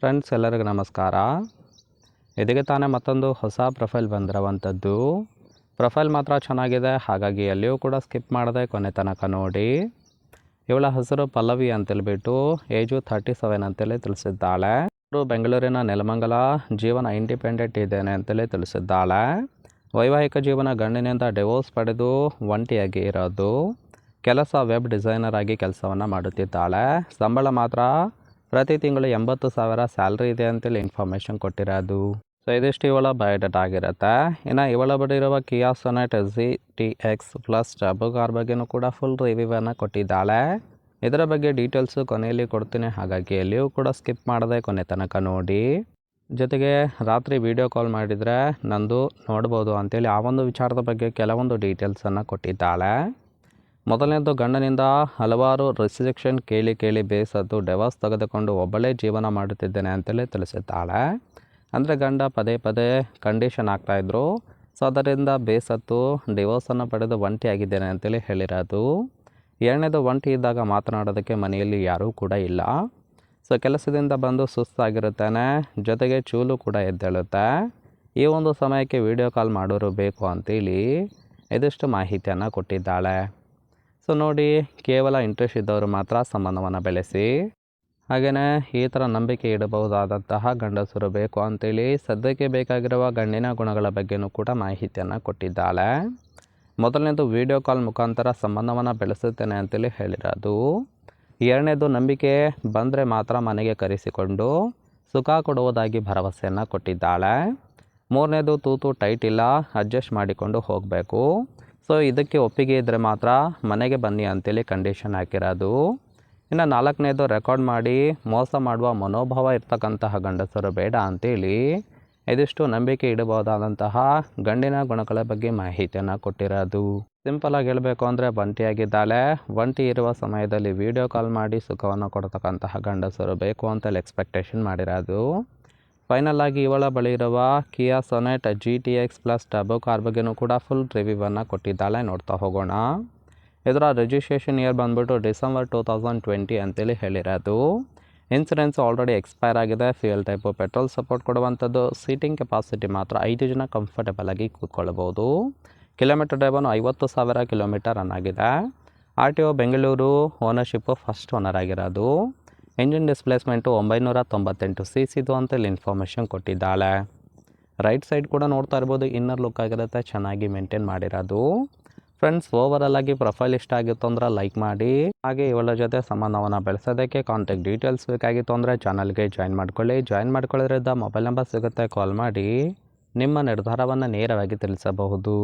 Friends ಎಲ್ಲರಿಗೂ ನಮಸ್ಕಾರ. ಇದಕ್ಕೆ ತಾನೇ ಮತ್ತೊಂದು ಹೊಸ ಪ್ರೊಫೈಲ್ ಬಂದಿರುವಂಥದ್ದು. ಪ್ರೊಫೈಲ್ ಮಾತ್ರ ಚೆನ್ನಾಗಿದೆ, ಹಾಗಾಗಿ ಎಲ್ಲಿಯೂ ಕೂಡ ಸ್ಕಿಪ್ ಮಾಡದೆ ಕೊನೆ ತನಕ ನೋಡಿ. ಇವಳ ಹೆಸರು ಪಲ್ಲವಿ ಅಂತೇಳ್ಬಿಟ್ಟು, ಏಜು 37 ಅಂತೇಳಿ ತಿಳಿಸಿದ್ದಾಳೆ. ಇವರು ಬೆಂಗಳೂರಿನ ನೆಲಮಂಗಲ, ಜೀವನ ಇಂಡಿಪೆಂಡೆಂಟ್ ಇದ್ದೇನೆ ಅಂತೇಳಿ ತಿಳಿಸಿದ್ದಾಳೆ. ವೈವಾಹಿಕ ಜೀವನ ಗಂಡಿನಿಂದ ಡಿವೋರ್ಸ್ ಪಡೆದು ಒಂಟಿಯಾಗಿ ಇರೋದು. ಕೆಲಸ ವೆಬ್ ಡಿಸೈನರ್ ಆಗಿ ಕೆಲಸವನ್ನು ಮಾಡುತ್ತಿದ್ದಾಳೆ. ಸಂಬಳ ಮಾತ್ರ ಪ್ರತಿ ತಿಂಗಳು 80,000 ಸ್ಯಾಲ್ರಿ ಇದೆ ಅಂತೇಳಿ ಇನ್ಫಾರ್ಮೇಷನ್ ಕೊಟ್ಟಿರೋದು. ಸೊ ಇದಿಷ್ಟು ಇವಳ ಬಯೋಡೇಟಾ ಆಗಿರುತ್ತೆ. ಇನ್ನು ಇವಳ ಬಳಿ ಇರುವ Kia Sonet GTX plus turbo car ಬಗ್ಗೆನೂ ಕೂಡ ಫುಲ್ ರಿವ್ಯೂವನ್ನು ಕೊಟ್ಟಿದ್ದಾಳೆ. ಇದರ ಬಗ್ಗೆ ಡೀಟೇಲ್ಸು ಕೊನೆಯಲ್ಲಿ ಕೊಡ್ತೀನಿ, ಹಾಗಾಗಿ ಎಲ್ಲಿಯೂ ಕೂಡ ಸ್ಕಿಪ್ ಮಾಡದೆ ಕೊನೆ ತನಕ ನೋಡಿ. ಜೊತೆಗೆ ರಾತ್ರಿ ವಿಡಿಯೋ ಕಾಲ್ ಮಾಡಿದರೆ ನಂದು ನೋಡ್ಬೋದು ಅಂತೇಳಿ ಆ ಒಂದು ವಿಚಾರದ ಬಗ್ಗೆ ಕೆಲವೊಂದು ಡೀಟೇಲ್ಸನ್ನು ಕೊಟ್ಟಿದ್ದಾಳೆ. ಮೊದಲನೇದು, ಗಂಡನಿಂದ ಹಲವಾರು ರಿಸ್ಟ್ರಿಕ್ಷನ್ ಕೇಳಿ ಬೇಸತ್ತು ಡಿವೋರ್ಸ್ ತೆಗೆದುಕೊಂಡು ಒಬ್ಬಳೇ ಜೀವನ ಮಾಡುತ್ತಿದ್ದೇನೆ ಅಂತೇಳಿ ತಿಳಿಸಿದ್ದಾಳೆ. ಅಂದರೆ ಗಂಡ ಪದೇ ಕಂಡೀಷನ್ ಆಗ್ತಾಯಿದ್ರು. ಸೊ ಅದರಿಂದ ಬೇಸತ್ತು ಡಿವೋರ್ಸನ್ನು ಪಡೆದು ಒಂಟಿಯಾಗಿದ್ದೇನೆ ಅಂತೇಳಿ ಹೇಳಿರೋದು. ಎರಡನೇದು, ಒಂಟಿ ಇದ್ದಾಗ ಮಾತನಾಡೋದಕ್ಕೆ ಮನೆಯಲ್ಲಿ ಯಾರೂ ಕೂಡ ಇಲ್ಲ. ಸೊ ಕೆಲಸದಿಂದ ಬಂದು ಸುಸ್ತಾಗಿರುತ್ತೇನೆ, ಜೊತೆಗೆ ಚೂಲು ಕೂಡ ಎದ್ದೇಳುತ್ತೆ. ಈ ಒಂದು ಸಮಯಕ್ಕೆ ವಿಡಿಯೋ ಕಾಲ್ ಮಾಡೋರು ಬೇಕು ಅಂತೇಳಿ ಇದಿಷ್ಟು ಮಾಹಿತಿಯನ್ನು ಕೊಟ್ಟಿದ್ದಾಳೆ. ಸೊ ನೋಡಿ, ಕೇವಲ ಇಂಟ್ರೆಸ್ಟ್ ಇದ್ದವರು ಮಾತ್ರ ಸಂಬಂಧವನ್ನು ಬೆಳೆಸಿ. ಹಾಗೆಯೇ ಈ ಥರ ನಂಬಿಕೆ ಇಡಬಹುದಾದಂತಹ ಗಂಡಸರು ಬೇಕು ಅಂತೇಳಿ ಸದ್ಯಕ್ಕೆ ಬೇಕಾಗಿರುವ ಗಂಡಿನ ಗುಣಗಳ ಬಗ್ಗೆನೂ ಕೂಡ ಮಾಹಿತಿಯನ್ನು ಕೊಟ್ಟಿದ್ದಾಳೆ. ಮೊದಲನೇದು, ವಿಡಿಯೋ ಕಾಲ್ ಮುಖಾಂತರ ಸಂಬಂಧವನ್ನು ಬೆಳೆಸುತ್ತೇನೆ ಅಂತೇಳಿ ಹೇಳಿರೋದು. ಎರಡನೇದು, ನಂಬಿಕೆ ಬಂದರೆ ಮಾತ್ರ ಮನೆಗೆ ಕರೆಸಿಕೊಂಡು ಸುಖ ಕೊಡುವುದಾಗಿ ಭರವಸೆಯನ್ನು ಕೊಟ್ಟಿದ್ದಾಳೆ. ಮೂರನೇದು, ತೂತು ಟೈಟ್ ಇಲ್ಲ, ಅಡ್ಜಸ್ಟ್ ಮಾಡಿಕೊಂಡು ಹೋಗಬೇಕು. ಸೊ ಇದಕ್ಕೆ ಒಪ್ಪಿಗೆ ಇದ್ದರೆ ಮಾತ್ರ ಮನೆಗೆ ಬನ್ನಿ ಅಂತೇಳಿ ಕಂಡೀಷನ್ ಹಾಕಿರೋದು. ಇನ್ನು ನಾಲ್ಕನೇದು, ರೆಕಾರ್ಡ್ ಮಾಡಿ ಮೋಸ ಮಾಡುವ ಮನೋಭಾವ ಇರ್ತಕ್ಕಂತಹ ಗಂಡಸರು ಬೇಡ ಅಂತೇಳಿ ಇದಿಷ್ಟು ನಂಬಿಕೆ ಇಡಬಹುದಾದಂತಹ ಗಂಡಿನ ಗುಣಗಳ ಬಗ್ಗೆ ಮಾಹಿತಿಯನ್ನು ಕೊಟ್ಟಿರೋದು. ಸಿಂಪಲಾಗಿ ಹೇಳಬೇಕು ಅಂದರೆ ಒಂಟಿಯಾಗಿದ್ದಾಳೆ. ಒಂಟಿ ಇರುವ ಸಮಯದಲ್ಲಿ ವಿಡಿಯೋ ಕಾಲ್ ಮಾಡಿ ಸುಖವನ್ನು ಕೊಡ್ತಕ್ಕಂತಹ ಗಂಡಸರು ಬೇಕು ಅಂತೇಳಿ ಎಕ್ಸ್ಪೆಕ್ಟೇಷನ್ ಮಾಡಿರೋದು. ಫೈನಲ್ ಆಗಿ ಇವಳ ಬಳಿ ಇರುವ Kia Sonet GTX plus turbo car ಬಗ್ಗೆನೂ ಕೂಡ ಫುಲ್ ರಿವ್ಯೂವನ್ನು ಕೊಟ್ಟಿದ್ದಾಳೆ. ನೋಡ್ತಾ ಹೋಗೋಣ. ಇದರ ರಿಜಿಸ್ಟ್ರೇಷನ್ ಇಯರ್ ಬಂದ್ಬಿಟ್ಟು ಡಿಸೆಂಬರ್ 2020 ಅಂತೇಳಿ ಹೇಳಿರೋದು. ಇನ್ಸೂರೆನ್ಸ್ ಆಲ್ರೆಡಿ ಎಕ್ಸ್ಪೈರ್ ಆಗಿದೆ. ಫ್ಯೂಯಲ್ ಟೈಪು ಪೆಟ್ರೋಲ್ ಸಪೋರ್ಟ್ ಕೊಡುವಂಥದ್ದು. ಸೀಟಿಂಗ್ ಕೆಪಾಸಿಟಿ ಮಾತ್ರ 5 ಜನ ಕಂಫರ್ಟೇಬಲ್ ಆಗಿ ಕೂತ್ಕೊಳ್ಬೋದು. ಕಿಲೋಮೀಟರ್ ಡ್ರೈವನು 50,000 ಕಿಲೋಮೀಟರ್ ರನ್ ಆಗಿದೆ. RTO Bengaluru. Ownership first owner ಆಗಿರೋದು. ಇಂಜಿನ್ ಡಿಸ್ಪ್ಲೇಸ್ಮೆಂಟು 998 cc ಅಂತೇಳಿ ಇನ್ಫಾರ್ಮೇಷನ್ ಕೊಟ್ಟಿದ್ದಾಳೆ. ರೈಟ್ ಸೈಡ್ ಕೂಡ ನೋಡ್ತಾ ಇರ್ಬೋದು, ಇನ್ನರ್ ಲುಕ್ ಆಗಿರುತ್ತೆ, ಚೆನ್ನಾಗಿ ಮೇಂಟೈನ್ ಮಾಡಿರೋದು. ಫ್ರೆಂಡ್ಸ್, ಓವರಾಲ್ ಆಗಿ ಪ್ರೊಫೈಲ್ ಇಷ್ಟ ಆಗಿತ್ತು ಅಂದರೆ ಲೈಕ್ ಮಾಡಿ. ಹಾಗೆ ಇವಳ ಜೊತೆ ಸಂಬಂಧವನ್ನು ಬೆಳೆಸೋದಕ್ಕೆ ಕಾಂಟ್ಯಾಕ್ಟ್ ಡೀಟೇಲ್ಸ್ ಬೇಕಾಗಿತ್ತು ಅಂದರೆ ಚಾನಲ್ಗೆ ಜಾಯಿನ್ ಮಾಡ್ಕೊಳ್ಳಿ. ಜಾಯಿನ್ ಮಾಡ್ಕೊಳ್ಳೋದ್ರಿಂದ ಮೊಬೈಲ್ ನಂಬರ್ ಸಿಗುತ್ತೆ, ಕಾಲ್ ಮಾಡಿ ನಿಮ್ಮ ನಿರ್ಧಾರವನ್ನು ನೇರವಾಗಿ ತಿಳಿಸಬಹುದು.